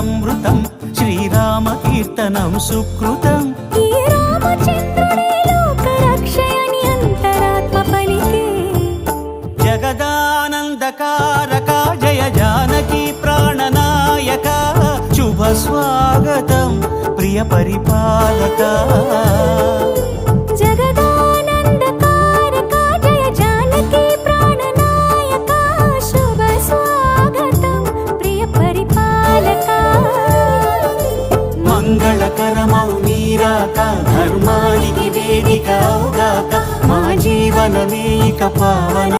అమృతం శ్రీరామ కీర్తనం సుకృతం. ఈ రామచంద్రుడే లోకరక్షయని అంతరాత్మ పలికే. జగదానందకారక జయ జానకి ప్రాణనాయక శుభ స్వాగతం ప్రియ పరిపాలక. జగదానందకారక జయ జానకి ప్రాణనాయక శుభ స్వాగతం ప్రియ పరిపాలక. మంగళకరమౌ నీరాక ధర్మానికి వేదిక అవుగాక మా జీవనమే ఇక పావన.